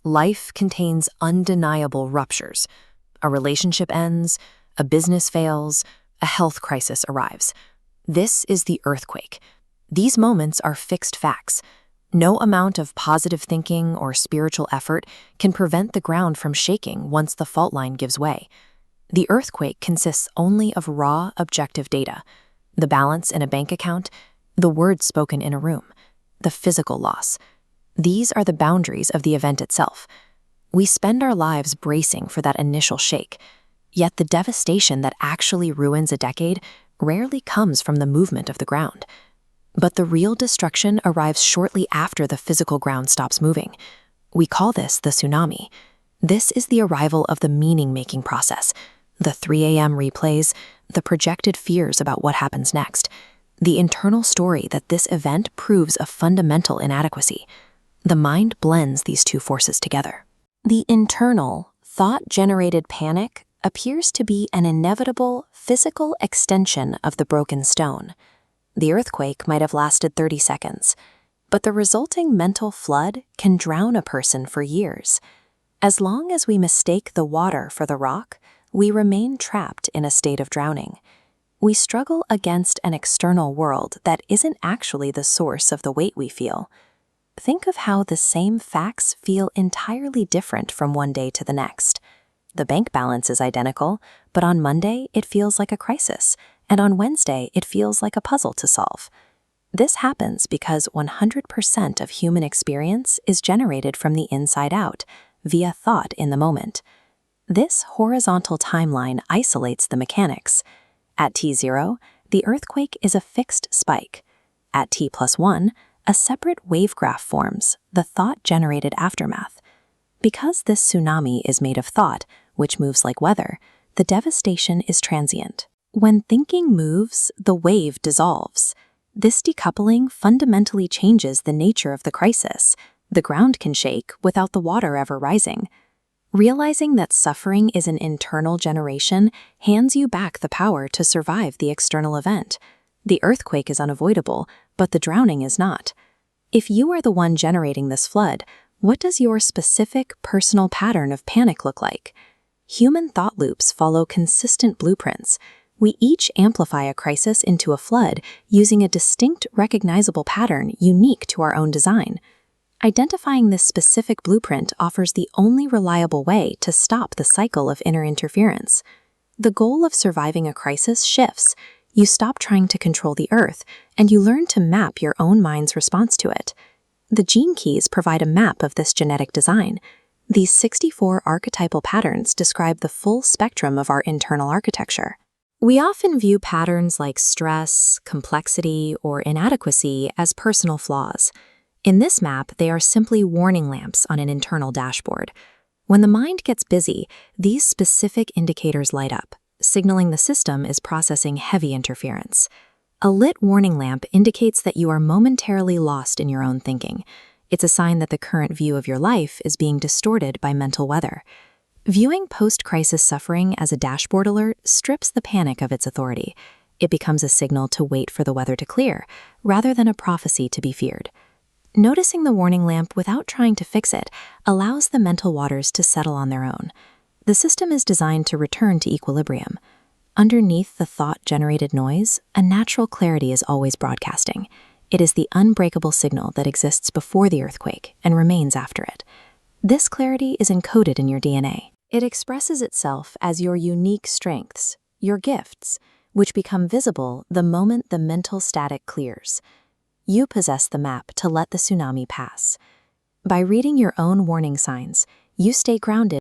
Life contains undeniable ruptures. A relationship ends, a business fails, a health crisis arrives. This is the earthquake. These moments are fixed facts. No amount of positive thinking or spiritual effort can prevent the ground from shaking once the fault line gives way. The earthquake consists only of raw, objective data: the balance in a bank account, the words spoken in a room, the physical loss. These are the boundaries of the event itself. We spend our lives bracing for that initial shake, yet the devastation that actually ruins a decade rarely comes from the movement of the ground. But the real destruction arrives shortly after the physical ground stops moving. We call this the tsunami. This is the arrival of the meaning-making process, the 3 a.m. replays, the projected fears about what happens next, the internal story that this event proves a fundamental inadequacy. The mind blends these two forces together. The internal, thought-generated panic appears to be an inevitable physical extension of the broken stone. The earthquake might have lasted 30 seconds, but the resulting mental flood can drown a person for years. As long as we mistake the water for the rock, we remain trapped in a state of drowning. We struggle against an external world that isn't actually the source of the weight we feel. Think of how the same facts feel entirely different from one day to the next. The bank balance is identical, but on Monday it feels like a crisis, and on Wednesday it feels like a puzzle to solve. This happens because 100% of human experience is generated from the inside out, via thought in the moment. This horizontal timeline isolates the mechanics. At T0, the earthquake is a fixed spike. At T+1, a separate wave graph forms, the thought-generated aftermath. Because this tsunami is made of thought, which moves like weather, the devastation is transient. When thinking moves, the wave dissolves. This decoupling fundamentally changes the nature of the crisis. The ground can shake without the water ever rising. Realizing that suffering is an internal generation hands you back the power to survive the external event. The earthquake is unavoidable, but the drowning is not. If you are the one generating this flood, what does your specific personal pattern of panic look like? Human thought loops follow consistent blueprints. We each amplify a crisis into a flood using a distinct, recognizable pattern unique to our own design. Identifying this specific blueprint offers the only reliable way to stop the cycle of inner interference. The goal of surviving a crisis shifts. You stop trying to control the earth, and you learn to map your own mind's response to it. The gene keys provide a map of this genetic design. These 64 archetypal patterns describe the full spectrum of our internal architecture. We often view patterns like stress, complexity, or inadequacy as personal flaws. In this map, they are simply warning lamps on an internal dashboard. When the mind gets busy, these specific indicators light up, signaling the system is processing heavy interference. A lit warning lamp indicates that you are momentarily lost in your own thinking. It's a sign that the current view of your life is being distorted by mental weather. Viewing post-crisis suffering as a dashboard alert strips the panic of its authority. It becomes a signal to wait for the weather to clear, rather than a prophecy to be feared. Noticing the warning lamp without trying to fix it allows the mental waters to settle on their own. The system is designed to return to equilibrium. Underneath the thought-generated noise, a natural clarity is always broadcasting. It is the unbreakable signal that exists before the earthquake and remains after it. This clarity is encoded in your DNA. It expresses itself as your unique strengths, your gifts, which become visible the moment the mental static clears. You possess the map to let the tsunami pass. By reading your own warning signs, you stay grounded